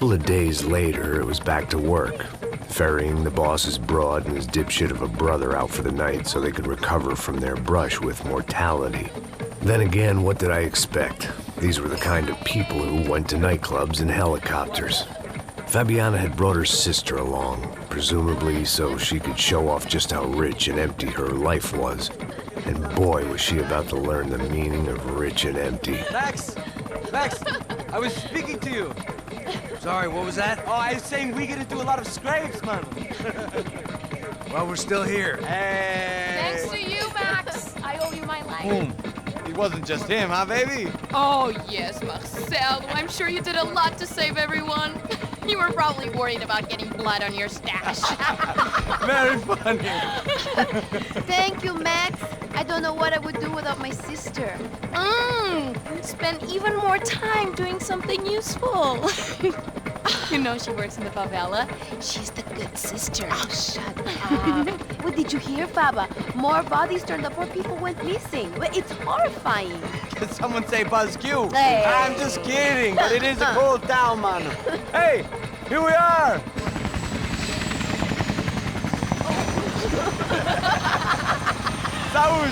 couple of days later, it was back to work, ferrying the boss's broad and his dipshit of a brother out for the night so they could recover from their brush with mortality. Then again, what did I expect? These were the kind of people who went to nightclubs in helicopters. Fabiana had brought her sister along, presumably so she could show off just how rich and empty her life was. And boy, was she about to learn the meaning of rich and empty. Max! Max! I was speaking to you. Sorry, what was that? Oh, I was saying we get to do a lot of scrapes, man. Well, we're still here. Hey! Thanks to you, Max. I owe you my life. Boom. It wasn't just him, huh, baby? Oh, yes, Marcel. I'm sure you did a lot to save everyone. You were probably worried about getting blood on your stash. Very funny. Thank you, Max. I don't know what I would do without my sister. Spend even more time doing something useful. You know she works in the favela. She's the good sister. Oh, shut up. What did you hear, Faba? More bodies turned up, more people went missing. Well, it's horrifying. Did someone say Buzz Q? Hey. I'm just kidding, but it is a cool town, man. Hey, here we are. Saúde!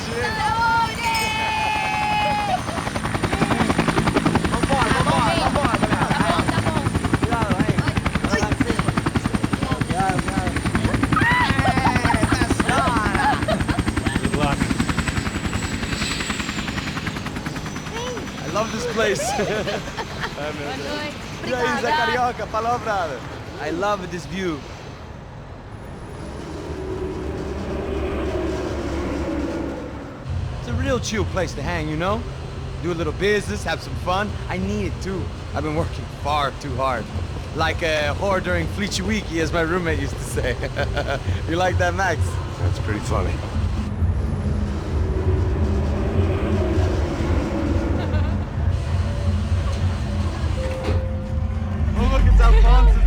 I love this place. E aí, Zé Carioca, falou, brother. I love this view. It's a real chill place to hang, you know? Do a little business, have some fun. I need it too. I've been working far too hard. Like a whore during Fleechy Weeky, as my roommate used to say. You like that, Max? That's pretty funny.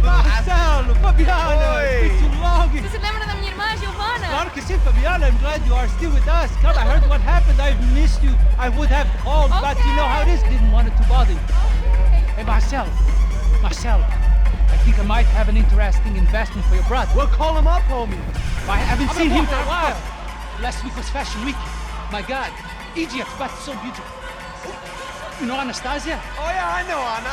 Marcelo, Fabiana, it's been too long. Você se lembra da minha irmã, Giovanna? Claro que sim, Fabiana. I'm glad you are still with us. Come, I heard what happened. I've missed you. I would have called, but you know how it is. Didn't want it to bother you. Hey, Marcelo, I think I might have an interesting investment for your brother. Well, call him up, homie. I haven't seen him for a while. Last week was Fashion Week. My God, Egypt, but so beautiful. You know Anastasia? Oh, yeah, I know Anna.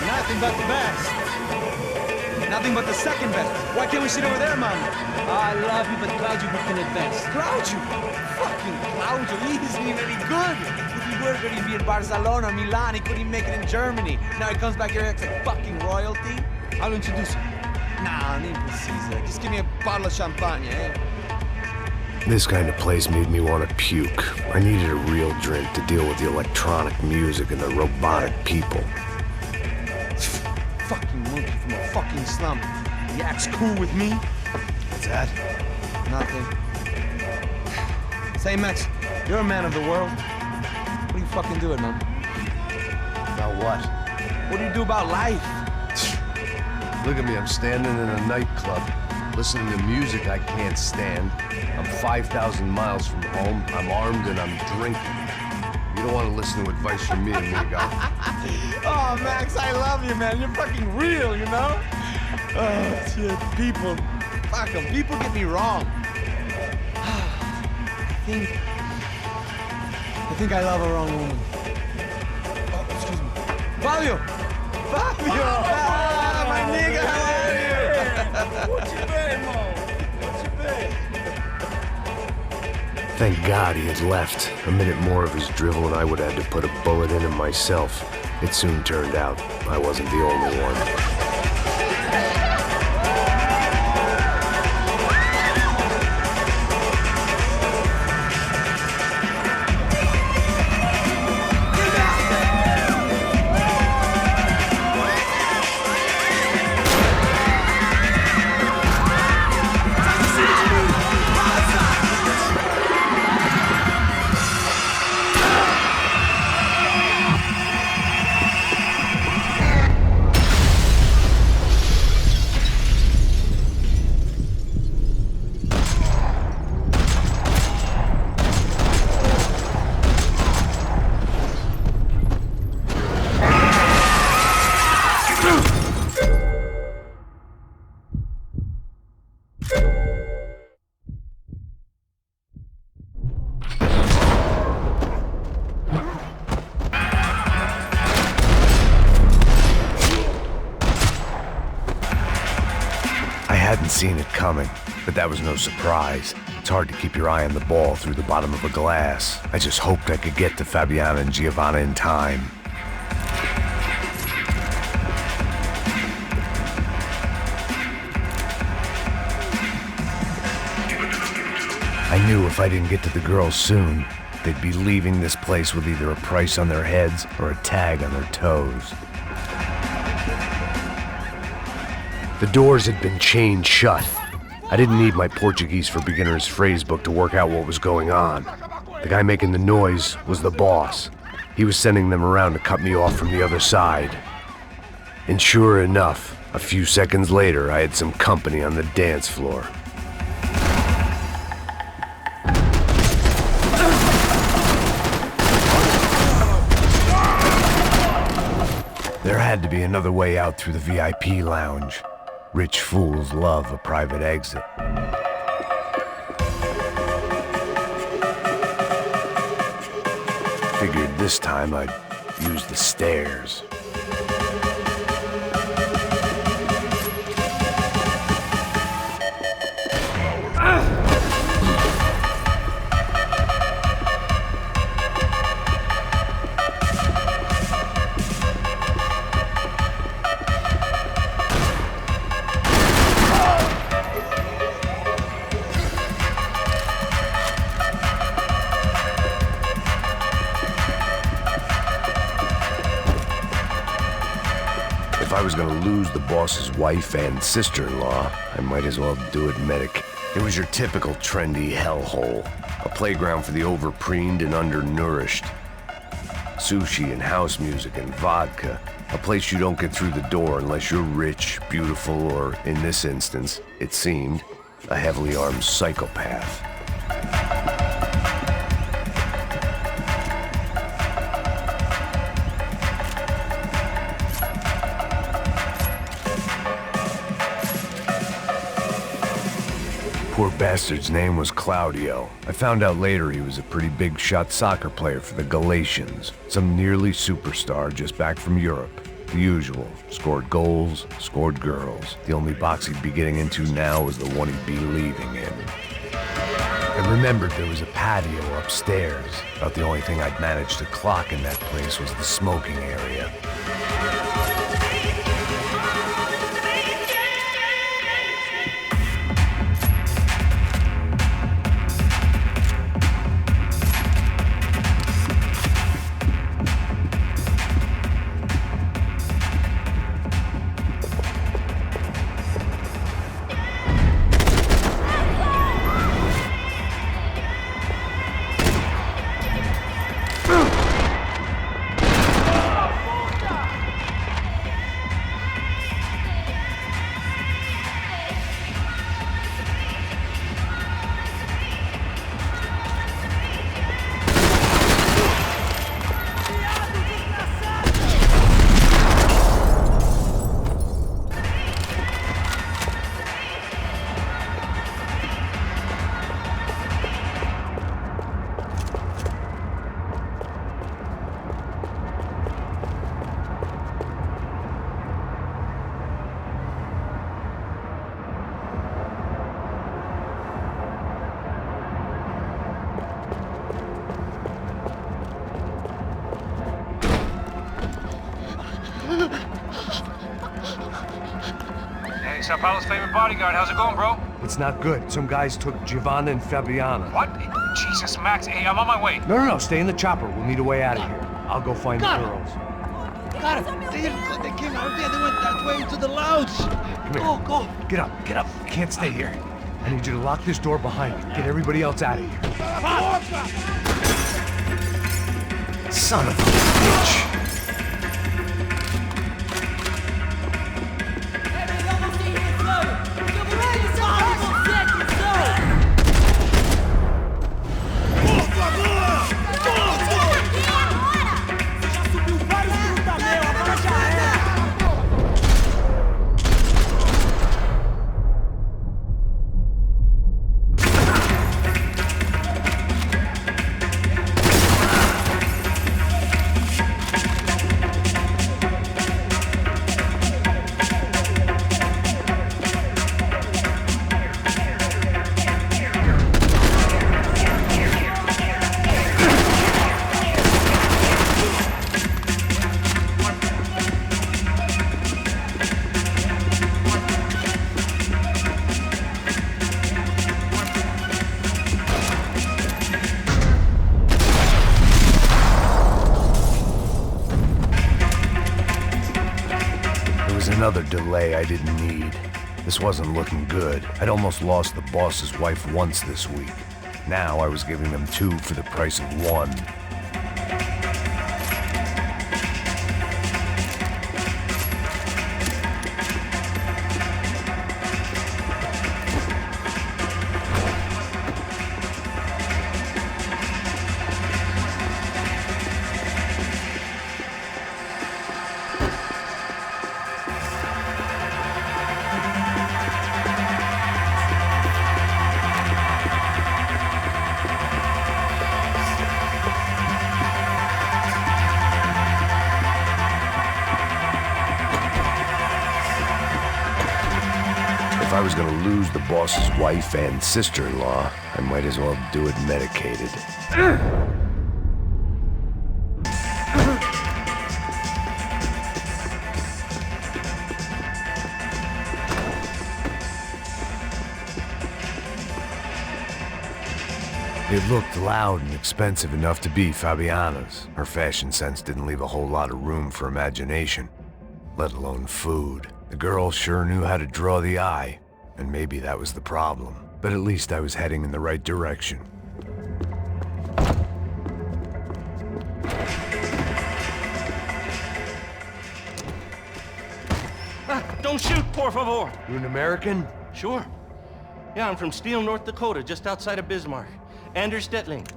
Nothing but the best. Nothing but the second best. Why can't we sit over there, man? I love you, but Claudio booked in advance. Claudio? Fucking Claudio, he isn't even any good. If he were good, he'd be in Barcelona, Milan, he couldn't make it in Germany. Now he comes back here, acts like fucking royalty. I'll introduce you. Nah, nem precisa. Just give me a bottle of champagne, eh? This kind of place made me want to puke. I needed a real drink to deal with the electronic music and the robotic people. Fucking monkey from a fucking slum. He acts cool with me. What's that? Nothing. Say, Max, you're a man of the world. What are you fucking doing, man? About what? What do you do about life? Look at me, I'm standing in a nightclub, listening to music I can't stand. I'm 5,000 miles from home, I'm armed and I'm drinking. You don't want to listen to advice from me, amigo. Oh, Max, I love you, man. You're fucking real, you know? Oh, shit. People. Fuck them. People get me wrong. I think I love a wrong woman. Fabio! Fabio! Ah, my nigga, how are you? Thank God he had left. A minute more of his drivel and I would have had to put a bullet in him myself. It soon turned out I wasn't the only one. I hadn't seen it coming, but that was no surprise. It's hard to keep your eye on the ball through the bottom of a glass. I just hoped I could get to Fabiana and Giovanna in time. I knew if I didn't get to the girls soon, they'd be leaving this place with either a price on their heads or a tag on their toes. The doors had been chained shut. I didn't need my Portuguese for Beginners phrase book to work out what was going on. The guy making the noise was the boss. He was sending them around to cut me off from the other side. And sure enough, a few seconds later, I had some company on the dance floor. There had to be another way out through the VIP lounge. Rich fools love a private exit. Figured this time I'd use the stairs. If I was gonna lose the boss's wife and sister-in-law, I might as well do it medic. It was your typical trendy hellhole, a playground for the overpreened and undernourished. Sushi and house music and vodka, a place you don't get through the door unless you're rich, beautiful, or, in this instance, it seemed, a heavily armed psychopath. Poor bastard's name was Claudio. I found out later he was a pretty big shot soccer player for the Galatians, some nearly superstar just back from Europe. The usual, scored goals, scored girls. The only box he'd be getting into now was the one he'd be leaving in. I remembered there was a patio upstairs. About the only thing I'd managed to clock in that place was the smoking area. Sao Paulo's favorite bodyguard. How's it going, bro? It's not good. Some guys took Giovanna and Fabiana. What? Jesus, Max. Hey, I'm on my way. No, stay in the chopper. We'll need a way out of here. I'll go find the girls. Got it. They came out there. They went that way into the lounge. Come here. Go. Get up. You can't stay here. I need you to lock this door behind you. Get everybody else out of here. Son of a bitch. Another delay I didn't need. This wasn't looking good. I'd almost lost the boss's wife once this week. Now I was giving them 2 for the price of 1. If I was gonna lose the boss's wife and sister-in-law, I might as well do it medicated. It looked loud and expensive enough to be Fabiana's. Her fashion sense didn't leave a whole lot of room for imagination, let alone food. The girl sure knew how to draw the eye, and maybe that was the problem. But at least I was heading in the right direction. Don't shoot, por favor. You an American? Sure. Yeah, I'm from Steele, North Dakota, just outside of Bismarck. Anders Detling.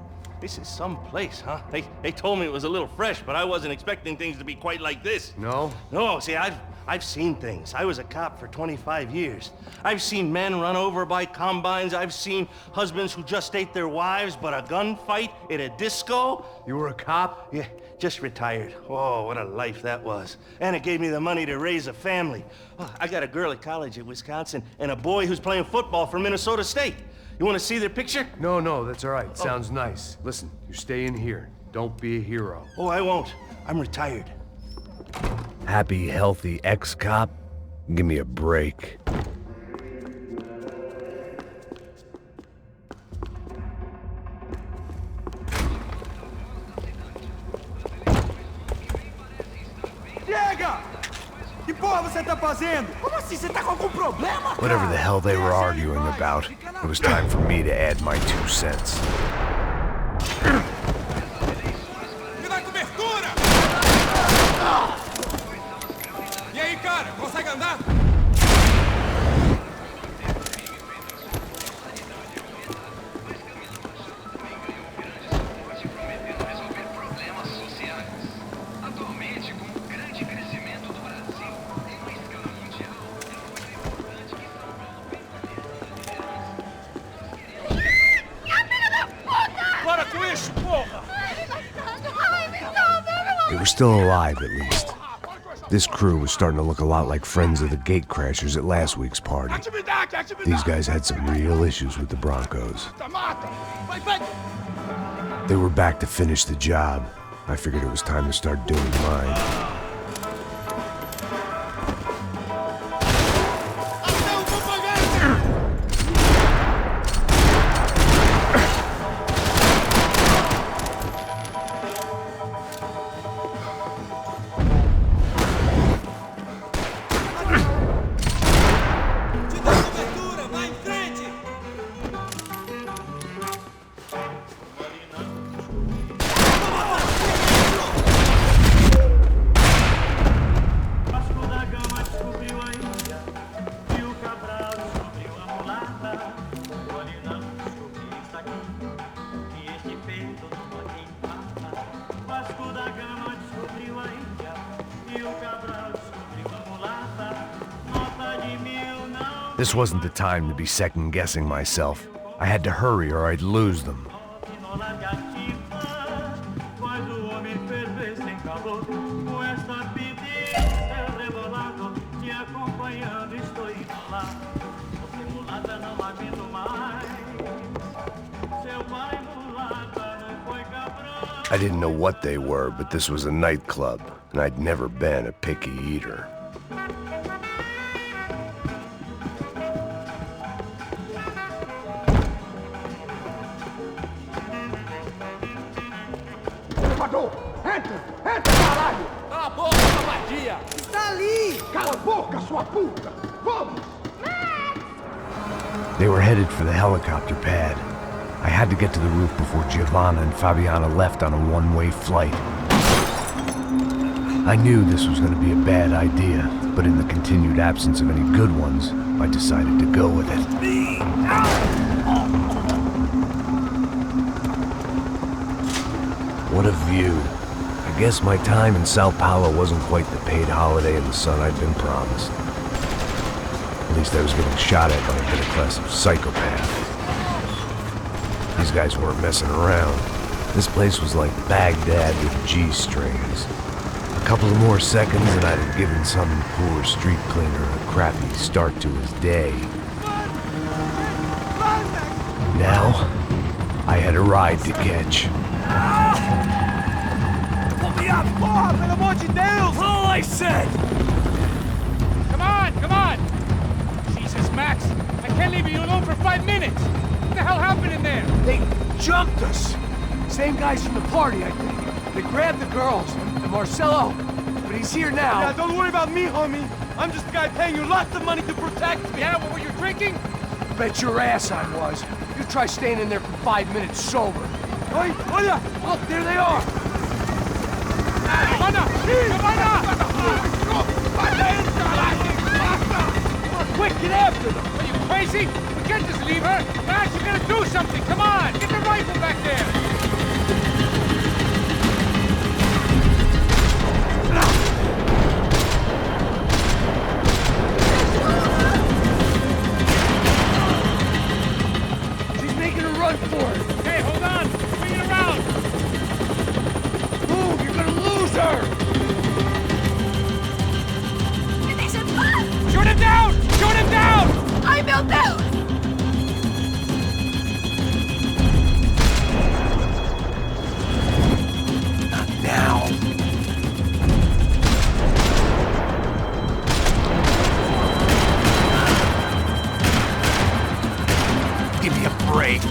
This is some place, huh? They told me it was a little fresh, but I wasn't expecting things to be quite like this. No? No, see, I've seen things. I was a cop for 25 years. I've seen men run over by combines. I've seen husbands who just ate their wives, but a gunfight at a disco. You were a cop? Yeah, just retired. Oh, what a life that was. And it gave me the money to raise a family. Oh, I got a girl at college at Wisconsin and a boy who's playing football for Minnesota State. You want to see their picture? No, that's all right. Sounds nice. Listen, you're staying here. Don't be a hero. Oh, I won't. I'm retired. Happy, healthy ex-cop? Give me a break. Chega! Que porra você tá fazendo? Como assim? Você tá com algum problema? Whatever the hell they were arguing about, it was time for me to add my 2 cents. Me dá cobertura! E aí, cara? Consegue andar? They were still alive, at least. This crew was starting to look a lot like friends of the gatecrashers at last week's party. These guys had some real issues with the Broncos. They were back to finish the job. I figured it was time to start doing mine. This wasn't the time to be second-guessing myself. I had to hurry or I'd lose them. I didn't know what they were, but this was a nightclub, and I'd never been a picky eater. Entra, caralho! Cala a boca, vadia! Está ali! Cala a boca, sua puta! Vamos! They were headed for the helicopter pad. I had to get to the roof before Giovanna and Fabiana left on a one-way flight. I knew this was going to be a bad idea, but in the continued absence of any good ones, I decided to go with it. What a view. I guess my time in Sao Paulo wasn't quite the paid holiday in the sun I'd been promised. At least I was getting shot at by a middle-class psychopath. These guys weren't messing around. This place was like Baghdad with G-strings. A couple of more seconds and I'd have given some poor street cleaner a crappy start to his day. Now, I had a ride to catch. Pull me up! Porra, pelo amor de Deus! All I said! Come on, come on! Jesus, Max, I can't leave you alone for 5 minutes! What the hell happened in there? They jumped us. Same guys from the party, I think. They grabbed the girls, and Marcelo, but he's here now. Yeah, don't worry about me, homie. I'm just a guy paying you lots of money to protect me. Yeah, what were you drinking? Bet your ass I was. You try staying in there for 5 minutes sober. Oi, hola! Look, there they are. Giovanna! Giovanna! Quick, get after them. Are you crazy? We can't just leave her. Max, you gotta do something. Come on, get the rifle back there. She's making a run for it. Hey, hold on. Bring it around. Move, you're gonna lose her. Shoot him down! Shoot him down! Ai, meu Deus! Not now. Give me a break.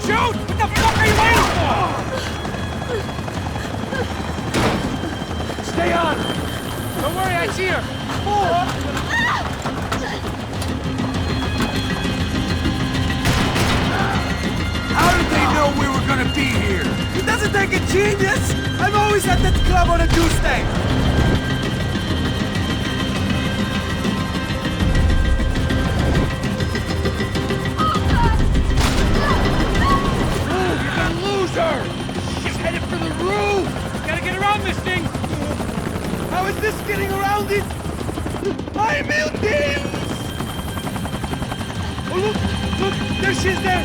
Shoot! What the fuck are you waiting for? Stay on. Don't worry, I see her. How did they know we were gonna be here? It doesn't take a genius! I'm always at that club on a Tuesday! You're gonna lose her. She's headed for the roof. Gotta get around this thing. How is this getting around it? Ai, meu Deus! Oh, look! There she is there!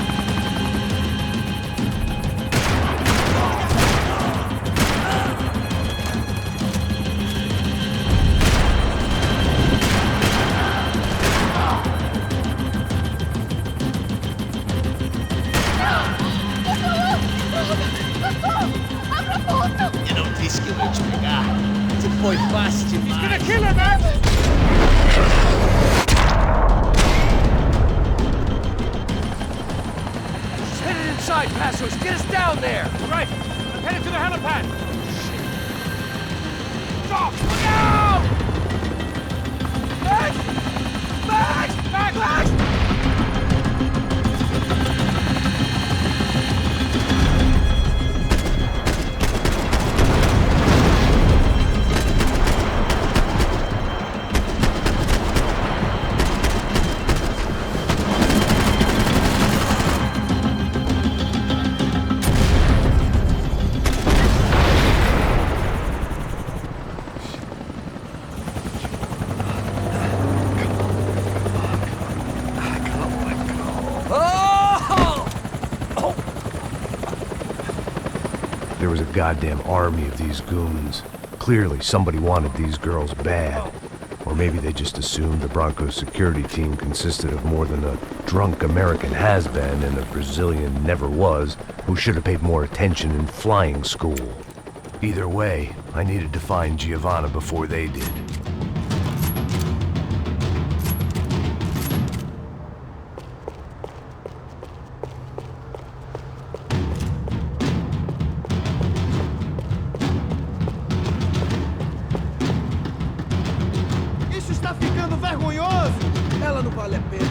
Eu não disse que eu ia te pegar. Você foi fácil He's demais. gonna kill her, man! She's headed inside, Passos. Get us down there. Right, I'm headed to the helipad. Stop! Look out! Max! Max! Max! Max! goddamn army of these goons. Clearly, somebody wanted these girls bad. Or maybe they just assumed the Broncos security team consisted of more than a drunk American has-been and a Brazilian never was who should have paid more attention in flying school. Either way, I needed to find Giovanna before they did. Ela não vale a pena.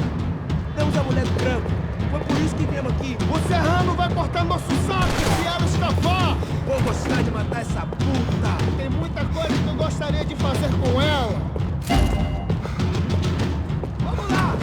Temos a mulher do branco. Foi por isso que viemos aqui. O serrano vai cortar nosso saco se ela escapar. Vou gostar de matar essa puta. Tem muita coisa que eu gostaria de fazer com ela. Vamos lá!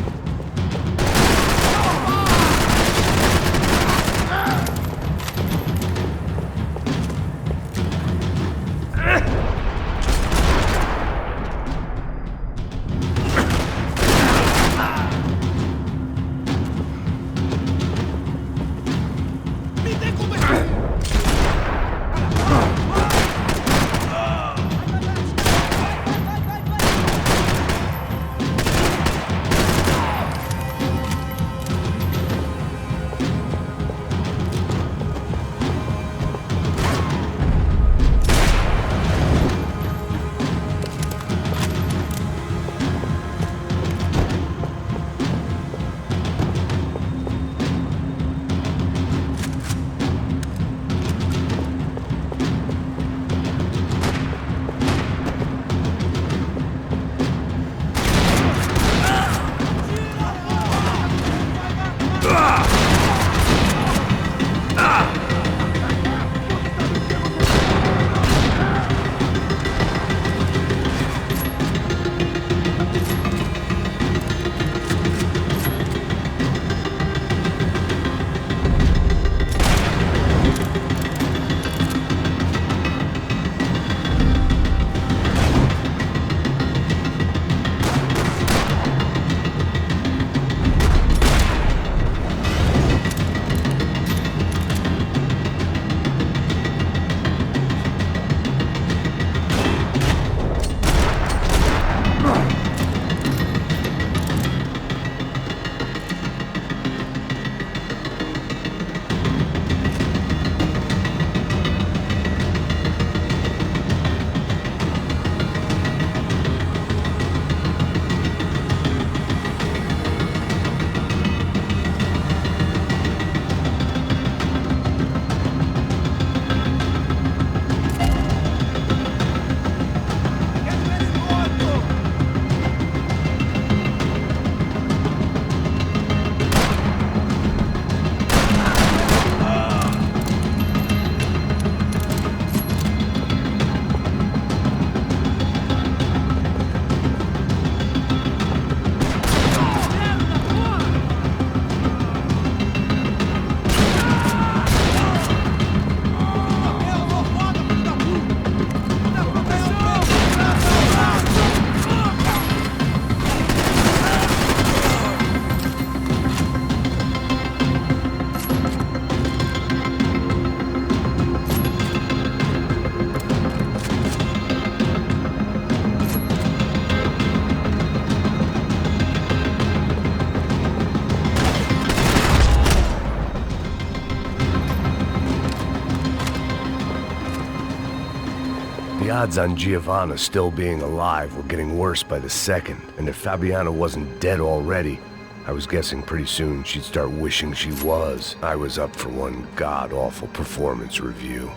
The odds on Giovanna still being alive were getting worse by the second, and if Fabiana wasn't dead already, I was guessing pretty soon she'd start wishing she was. I was up for one god-awful performance review.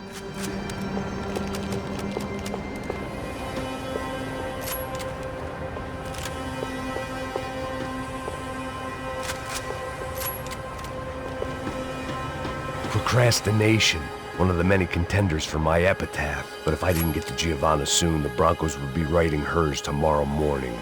Procrastination, one of the many contenders for my epitaph. But if I didn't get to Giovanna soon, the Broncos would be writing hers tomorrow morning.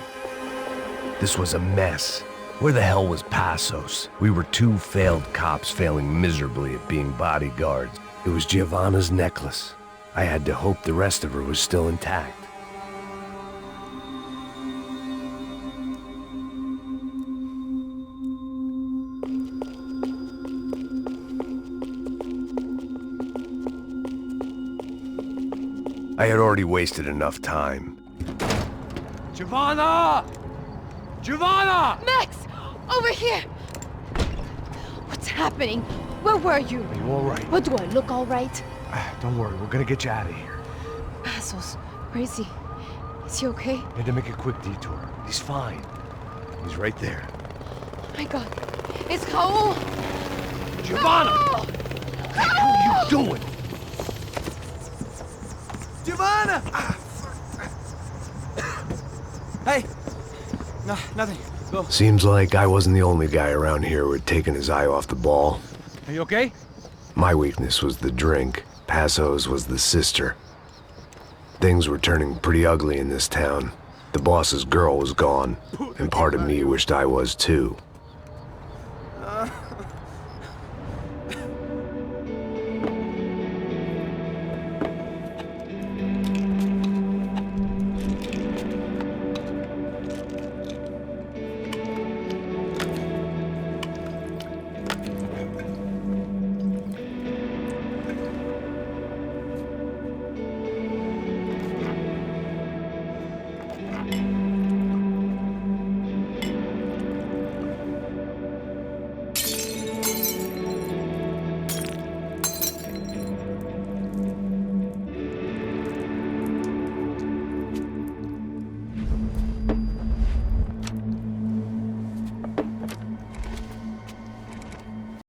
This was a mess. Where the hell was Passos? We were two failed cops failing miserably at being bodyguards. It was Giovanna's necklace. I had to hope the rest of her was still intact. I had already wasted enough time. Giovanna! Giovanna! Max! Over here! What's happening? Where were you? Are you all right? What, do I look all right? Don't worry, we're gonna get you out of here. Passos, where is he? Is he okay? Had to make a quick detour. He's fine. He's right there. Oh my god. It's Raul! Giovanna! Raul! What the hell are you doing? Giovanna! Hey! No, nothing. Go. Seems like I wasn't the only guy around here who had taken his eye off the ball. Are you okay? My weakness was the drink. Passo's was the sister. Things were turning pretty ugly in this town. The boss's girl was gone, and part of me wished I was too.